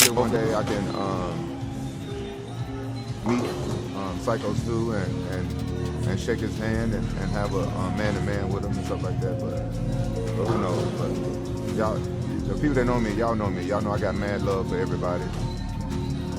hopefully one day I can meet Syko Stu and shake his hand and have a man-to-man with him and stuff like that. But who knows? But y'all, the people that know me, y'all know me. Y'all know I got mad love for everybody.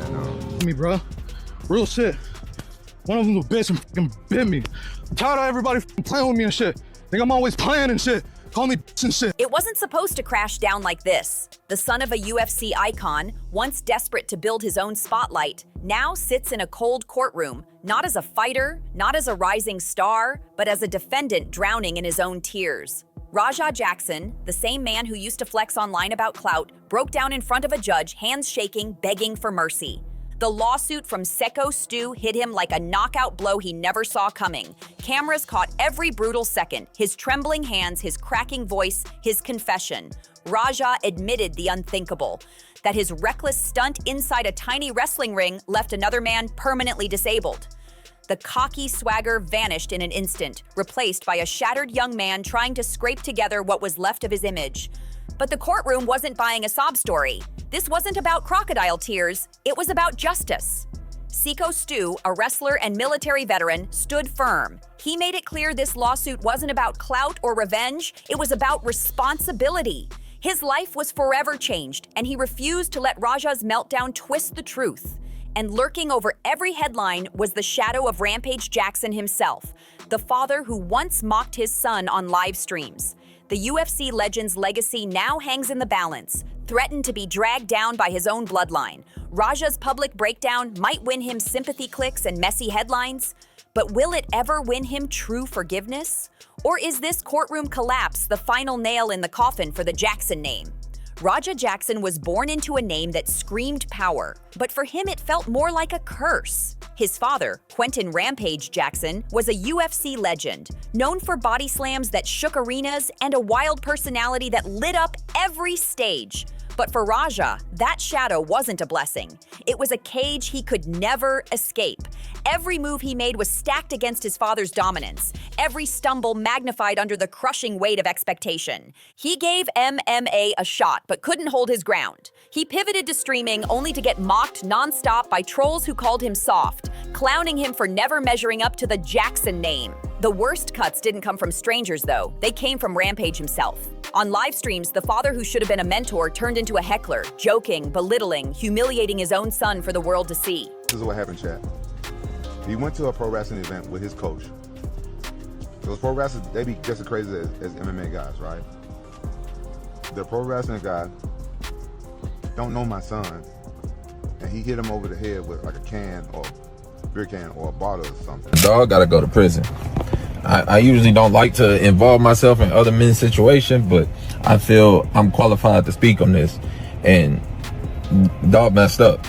And me, bro, real shit. One of them little bitch and fucking bit me. I'm tired of everybody playing with me and shit. Think I'm always playing and shit. Call me bitch and shit. It wasn't supposed to crash down like this. The son of a UFC icon, once desperate to build his own spotlight, now sits in a cold courtroom, not as a fighter, not as a rising star, but as a defendant drowning in his own tears. Rampage Jackson, the same man who used to flex online about clout, broke down in front of a judge, hands shaking, begging for mercy. The lawsuit from Syko Stu hit him like a knockout blow he never saw coming. Cameras caught every brutal second, his trembling hands, his cracking voice, his confession. Raja admitted the unthinkable, that his reckless stunt inside a tiny wrestling ring left another man permanently disabled. The cocky swagger vanished in an instant, replaced by a shattered young man trying to scrape together what was left of his image. But the courtroom wasn't buying a sob story. This wasn't about crocodile tears, it was about justice. Syko Stu, a wrestler and military veteran, stood firm. He made it clear this lawsuit wasn't about clout or revenge, it was about responsibility. His life was forever changed, and he refused to let Raja's meltdown twist the truth. And lurking over every headline was the shadow of Rampage Jackson himself, the father who once mocked his son on live streams. The UFC legend's legacy now hangs in the balance, threatened to be dragged down by his own bloodline. Raja's public breakdown might win him sympathy clicks and messy headlines, but will it ever win him true forgiveness? Or is this courtroom collapse the final nail in the coffin for the Jackson name? Rampage Jackson was born into a name that screamed power, but for him it felt more like a curse. His father, Quentin Rampage Jackson, was a UFC legend, known for body slams that shook arenas and a wild personality that lit up every stage. But for Raja, that shadow wasn't a blessing. It was a cage he could never escape. Every move he made was stacked against his father's dominance, every stumble magnified under the crushing weight of expectation. He gave MMA a shot, but couldn't hold his ground. He pivoted to streaming only to get mocked nonstop by trolls who called him soft, clowning him for never measuring up to the Jackson name. The worst cuts didn't come from strangers, though. They came from Rampage himself. On live streams, the father who should have been a mentor turned into a heckler, joking, belittling, humiliating his own son for the world to see. this is what happened, chat. He went to a pro wrestling event with his coach. Those pro wrestlers, they be just as crazy as MMA guys, right? The pro wrestling guy don't know my son, and he hit him over the head with like a can or beer can or a bottle or something. Dog gotta go to prison. I usually don't like to involve myself in other men's situations, but I feel I'm qualified to speak on this. And dog messed up.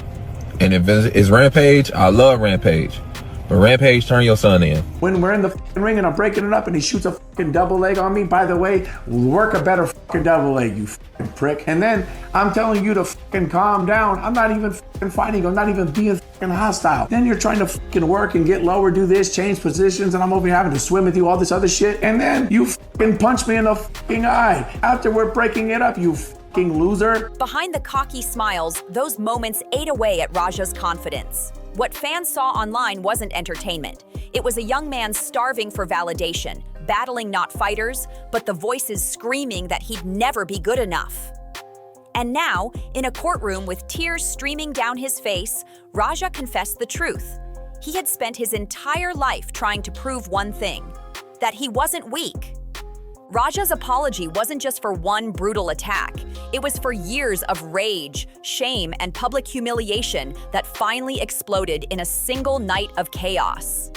And if it's Rampage, I love Rampage. But Rampage, turn your son in. When we're in the ring and I'm breaking it up and he shoots a double leg on me, by the way, work a better double leg, you prick. And then I'm telling you to calm down. I'm not even fighting. I'm not even being hostile. Then you're trying to work and get lower, do this, change positions, and I'm over here having to swim with you, all this other shit. And then you punch me in the eye. After we're breaking it up, you loser. Behind the cocky smiles, those moments ate away at Raja's confidence. What fans saw online wasn't entertainment. It was a young man starving for validation, battling not fighters, but the voices screaming that he'd never be good enough. And now, in a courtroom with tears streaming down his face, Raja confessed the truth. He had spent his entire life trying to prove one thing, that he wasn't weak. Raja's apology wasn't just for one brutal attack. It was for years of rage, shame, and public humiliation that finally exploded in a single night of chaos.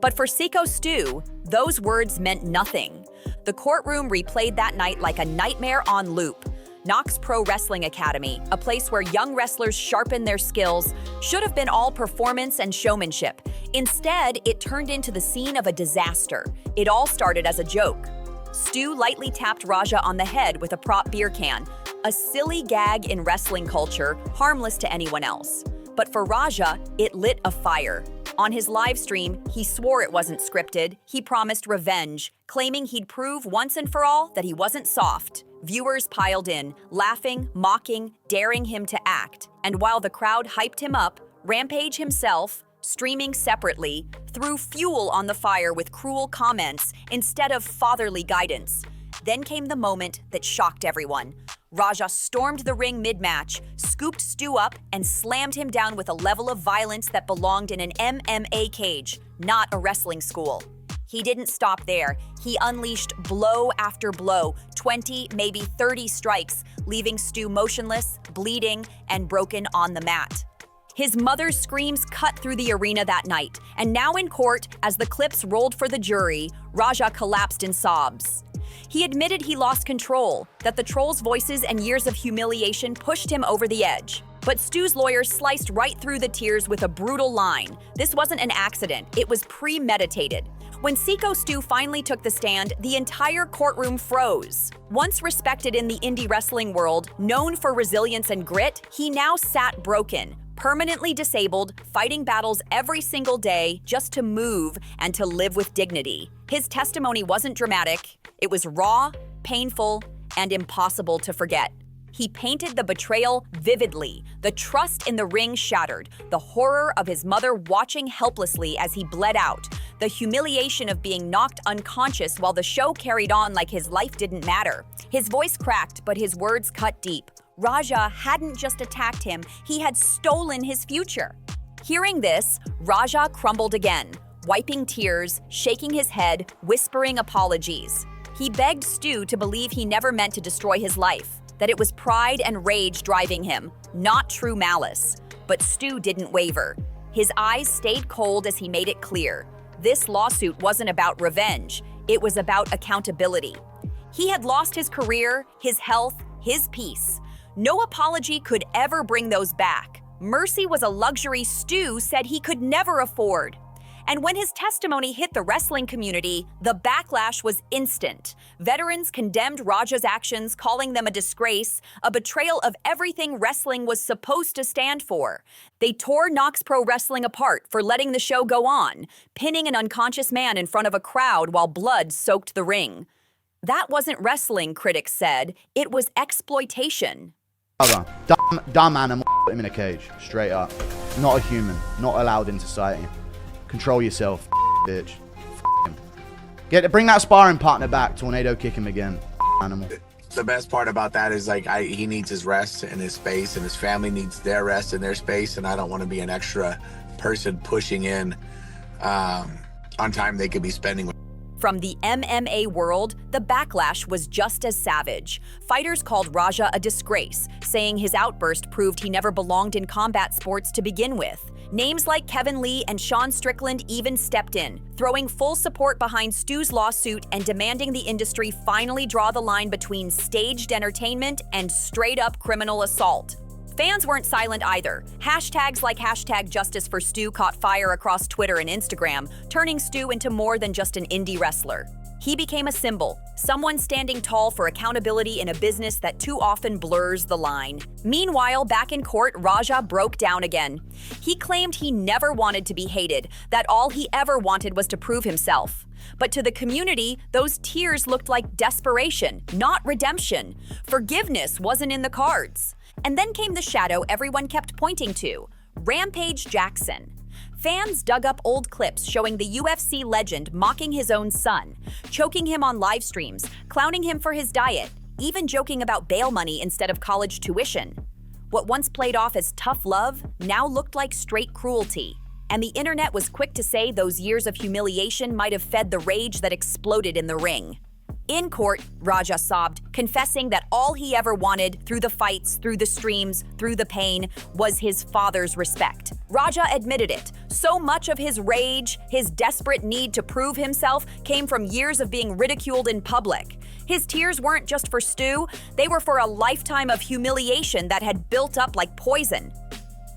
But for Syko Stu, those words meant nothing. The courtroom replayed that night like a nightmare on loop. Knox Pro Wrestling Academy, a place where young wrestlers sharpen their skills, should have been all performance and showmanship. Instead, it turned into the scene of a disaster. It all started as a joke. Stu lightly tapped Raja on the head with a prop beer can, a silly gag in wrestling culture, harmless to anyone else. But for Raja, it lit a fire. On his live stream, he swore it wasn't scripted. He promised revenge, claiming he'd prove once and for all that he wasn't soft. Viewers piled in, laughing, mocking, daring him to act. And while the crowd hyped him up, Rampage himself, streaming separately, threw fuel on the fire with cruel comments instead of fatherly guidance. Then came the moment that shocked everyone. Raja stormed the ring mid-match, scooped Stu up, and slammed him down with a level of violence that belonged in an MMA cage, not a wrestling school. He didn't stop there. He unleashed blow after blow, 20, maybe 30 strikes, leaving Stu motionless, bleeding, and broken on the mat. His mother's screams cut through the arena that night, and now in court, as the clips rolled for the jury, Raja collapsed in sobs. He admitted he lost control, that the trolls' voices and years of humiliation pushed him over the edge. But Stu's lawyers sliced right through the tears with a brutal line. This wasn't an accident, it was premeditated. When Syko Stu finally took the stand, the entire courtroom froze. Once respected in the indie wrestling world, known for resilience and grit, he now sat broken, permanently disabled, fighting battles every single day just to move and to live with dignity. His testimony wasn't dramatic. It was raw, painful, and impossible to forget. He painted the betrayal vividly, the trust in the ring shattered, the horror of his mother watching helplessly as he bled out, the humiliation of being knocked unconscious while the show carried on like his life didn't matter. His voice cracked, but his words cut deep. Raja hadn't just attacked him, he had stolen his future. Hearing this, Raja crumbled again, wiping tears, shaking his head, whispering apologies. He begged Stu to believe he never meant to destroy his life, that it was pride and rage driving him, not true malice. But Stu didn't waver. His eyes stayed cold as he made it clear. This lawsuit wasn't about revenge, it was about accountability. He had lost his career, his health, his peace. No apology could ever bring those back. Mercy was a luxury Stu said he could never afford. And when his testimony hit the wrestling community, the backlash was instant. Veterans condemned Raja's actions, calling them a disgrace, a betrayal of everything wrestling was supposed to stand for. They tore Knox Pro Wrestling apart for letting the show go on, pinning an unconscious man in front of a crowd while blood soaked the ring. That wasn't wrestling, critics said. It was exploitation. Dumb animal, put him in a cage, straight up. Not a human, not allowed in society. Control yourself, bitch. Him. Bring that sparring partner back, tornado kick him again, animal. The best part about that is like he needs his rest and his space, and his family needs their rest and their space, and I don't want to be an extra person pushing in on time they could be spending with. From the MMA world, the backlash was just as savage. Fighters called Raja a disgrace, saying his outburst proved he never belonged in combat sports to begin with. Names like Kevin Lee and Sean Strickland even stepped in, throwing full support behind Stu's lawsuit and demanding the industry finally draw the line between staged entertainment and straight-up criminal assault. Fans weren't silent either. Hashtags like #JusticeForStu caught fire across Twitter and Instagram, turning Stu into more than just an indie wrestler. He became a symbol, someone standing tall for accountability in a business that too often blurs the line. Meanwhile, back in court, Raja broke down again. He claimed he never wanted to be hated, that all he ever wanted was to prove himself. But to the community, those tears looked like desperation, not redemption. Forgiveness wasn't in the cards. And then came the shadow everyone kept pointing to, Rampage Jackson. Fans dug up old clips showing the UFC legend mocking his own son, choking him on live streams, clowning him for his diet, even joking about bail money instead of college tuition. What once played off as tough love now looked like straight cruelty. And the internet was quick to say those years of humiliation might have fed the rage that exploded in the ring. In court, Raja sobbed, confessing that all he ever wanted, through the fights, through the streams, through the pain, was his father's respect. Raja admitted it. So much of his rage, his desperate need to prove himself, came from years of being ridiculed in public. His tears weren't just for Stu, they were for a lifetime of humiliation that had built up like poison.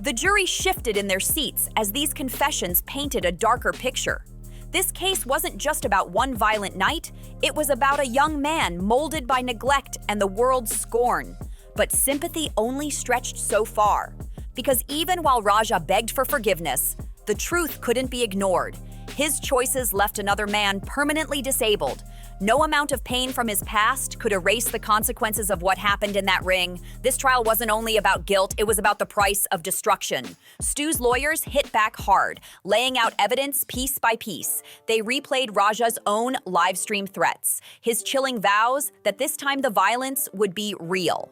The jury shifted in their seats as these confessions painted a darker picture. This case wasn't just about one violent night, it was about a young man molded by neglect and the world's scorn. But sympathy only stretched so far, because even while Raja begged for forgiveness, the truth couldn't be ignored. His choices left another man permanently disabled, No amount of pain from his past could erase the consequences of what happened in that ring. This trial wasn't only about guilt, it was about the price of destruction. Stu's lawyers hit back hard, laying out evidence piece by piece. They replayed Raja's own live stream threats, his chilling vows that this time the violence would be real.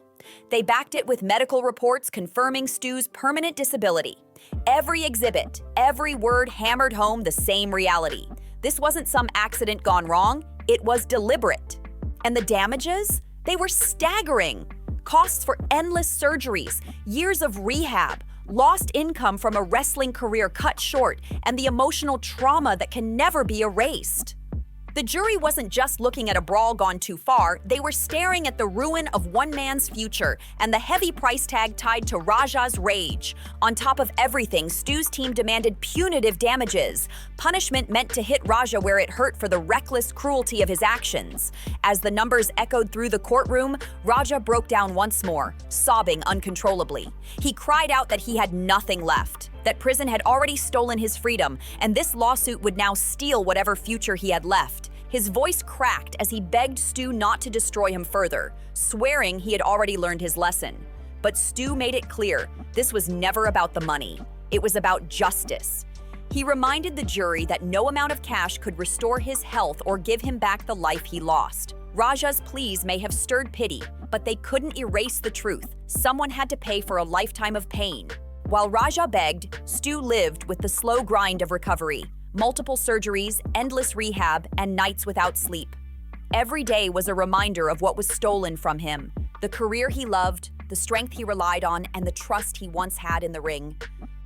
They backed it with medical reports confirming Stu's permanent disability. Every exhibit, every word hammered home the same reality. This wasn't some accident gone wrong, it was deliberate. And the damages? They were staggering. Costs for endless surgeries, years of rehab, lost income from a wrestling career cut short, and the emotional trauma that can never be erased. The jury wasn't just looking at a brawl gone too far, they were staring at the ruin of one man's future and the heavy price tag tied to Raja's rage. On top of everything, Stu's team demanded punitive damages, punishment meant to hit Raja where it hurt for the reckless cruelty of his actions. As the numbers echoed through the courtroom, Raja broke down once more, sobbing uncontrollably. He cried out that he had nothing left, that prison had already stolen his freedom, and this lawsuit would now steal whatever future he had left. His voice cracked as he begged Stu not to destroy him further, swearing he had already learned his lesson. But Stu made it clear, this was never about the money. It was about justice. He reminded the jury that no amount of cash could restore his health or give him back the life he lost. Raja's pleas may have stirred pity, but they couldn't erase the truth. Someone had to pay for a lifetime of pain. While Raja begged, Stu lived with the slow grind of recovery. Multiple surgeries, endless rehab, and nights without sleep. Every day was a reminder of what was stolen from him, the career he loved, the strength he relied on, and the trust he once had in the ring.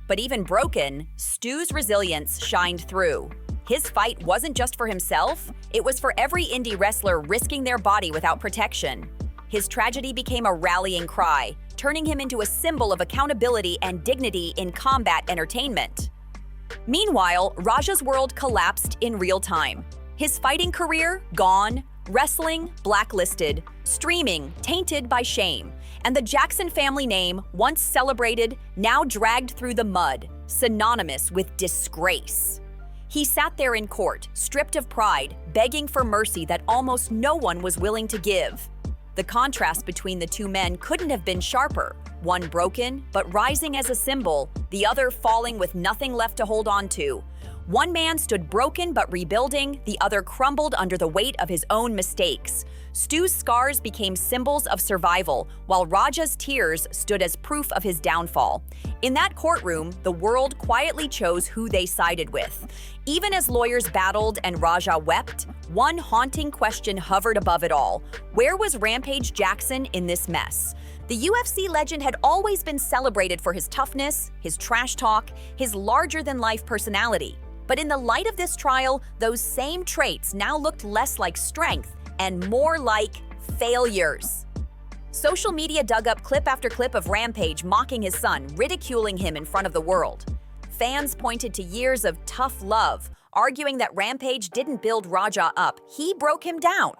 But even broken, Stu's resilience shined through. His fight wasn't just for himself, it was for every indie wrestler risking their body without protection. His tragedy became a rallying cry, turning him into a symbol of accountability and dignity in combat entertainment. Meanwhile, Raja's world collapsed in real time. His fighting career, gone, wrestling, blacklisted, streaming, tainted by shame, and the Jackson family name, once celebrated, now dragged through the mud, synonymous with disgrace. He sat there in court, stripped of pride, begging for mercy that almost no one was willing to give. The contrast between the two men couldn't have been sharper. One broken, but rising as a symbol, the other falling with nothing left to hold on to. One man stood broken but rebuilding, the other crumbled under the weight of his own mistakes. Stu's scars became symbols of survival, while Raja's tears stood as proof of his downfall. In that courtroom, the world quietly chose who they sided with. Even as lawyers battled and Raja wept, one haunting question hovered above it all. Where was Rampage Jackson in this mess? The UFC legend had always been celebrated for his toughness, his trash talk, his larger-than-life personality. But in the light of this trial, those same traits now looked less like strength and more like failures. Social media dug up clip after clip of Rampage mocking his son, ridiculing him in front of the world. Fans pointed to years of tough love, arguing that Rampage didn't build Raja up, he broke him down.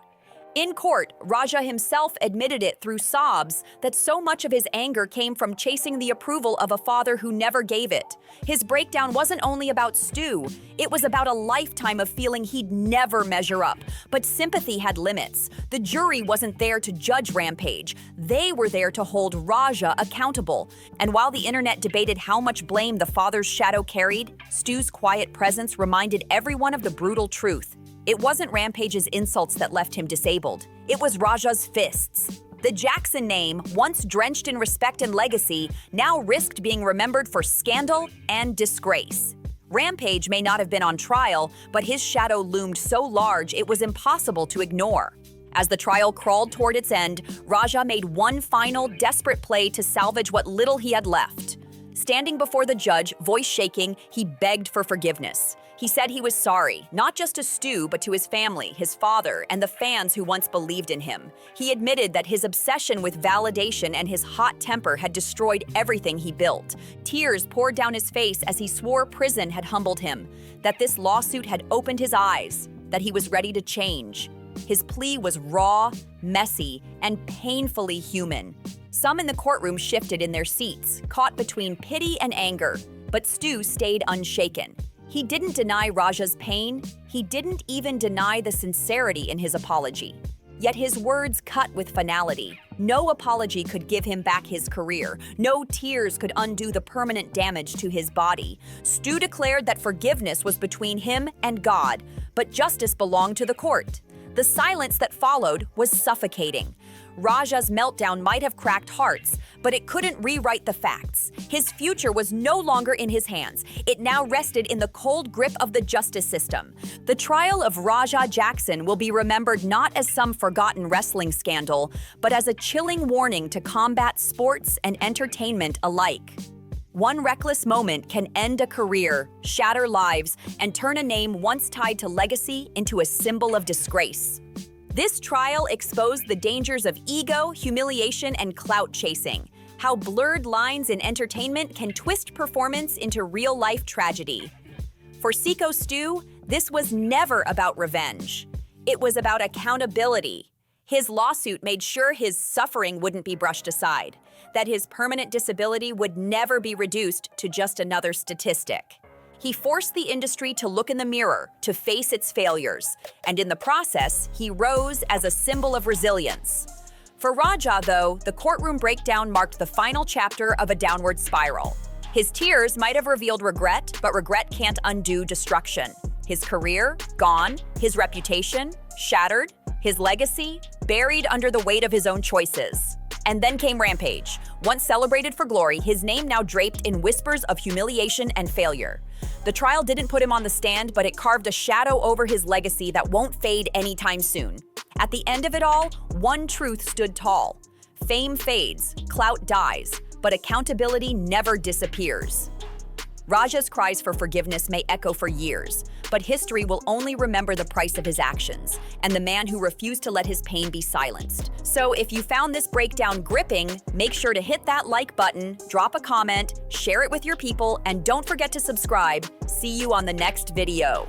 In court, Raja himself admitted it through sobs that so much of his anger came from chasing the approval of a father who never gave it. His breakdown wasn't only about Stu, it was about a lifetime of feeling he'd never measure up. But sympathy had limits. The jury wasn't there to judge Rampage. They were there to hold Raja accountable. And while the internet debated how much blame the father's shadow carried, Stu's quiet presence reminded everyone of the brutal truth. It wasn't Rampage's insults that left him disabled. It was Raja's fists. The Jackson name, once drenched in respect and legacy, now risked being remembered for scandal and disgrace. Rampage may not have been on trial, but his shadow loomed so large it was impossible to ignore. As the trial crawled toward its end, Raja made one final, desperate play to salvage what little he had left. Standing before the judge, voice shaking, he begged for forgiveness. He said he was sorry, not just to Stu, but to his family, his father, and the fans who once believed in him. He admitted that his obsession with validation and his hot temper had destroyed everything he built. Tears poured down his face as he swore prison had humbled him, that this lawsuit had opened his eyes, that he was ready to change. His plea was raw, messy, and painfully human. Some in the courtroom shifted in their seats, caught between pity and anger, but Stu stayed unshaken. He didn't deny Raja's pain. He didn't even deny the sincerity in his apology. Yet his words cut with finality. No apology could give him back his career. No tears could undo the permanent damage to his body. Stu declared that forgiveness was between him and God, but justice belonged to the court. The silence that followed was suffocating. Raja's meltdown might have cracked hearts, but it couldn't rewrite the facts. His future was no longer in his hands. It now rested in the cold grip of the justice system. The trial of Rampage Jackson will be remembered not as some forgotten wrestling scandal, but as a chilling warning to combat sports and entertainment alike. One reckless moment can end a career, shatter lives, and turn a name once tied to legacy into a symbol of disgrace. This trial exposed the dangers of ego, humiliation, and clout chasing, how blurred lines in entertainment can twist performance into real-life tragedy. For Syko Stu, this was never about revenge. It was about accountability. His lawsuit made sure his suffering wouldn't be brushed aside, that his permanent disability would never be reduced to just another statistic. He forced the industry to look in the mirror, to face its failures, and in the process, he rose as a symbol of resilience. For Raja, though, the courtroom breakdown marked the final chapter of a downward spiral. His tears might have revealed regret, but regret can't undo destruction. His career, gone. His reputation, shattered. His legacy, buried under the weight of his own choices. And then came Rampage. Once celebrated for glory, his name now draped in whispers of humiliation and failure. The trial didn't put him on the stand, but it carved a shadow over his legacy that won't fade anytime soon. At the end of it all, one truth stood tall. Fame fades, clout dies, but accountability never disappears. Raja's cries for forgiveness may echo for years, but history will only remember the price of his actions and the man who refused to let his pain be silenced. So if you found this breakdown gripping, make sure to hit that like button, drop a comment, share it with your people, and don't forget to subscribe. See you on the next video.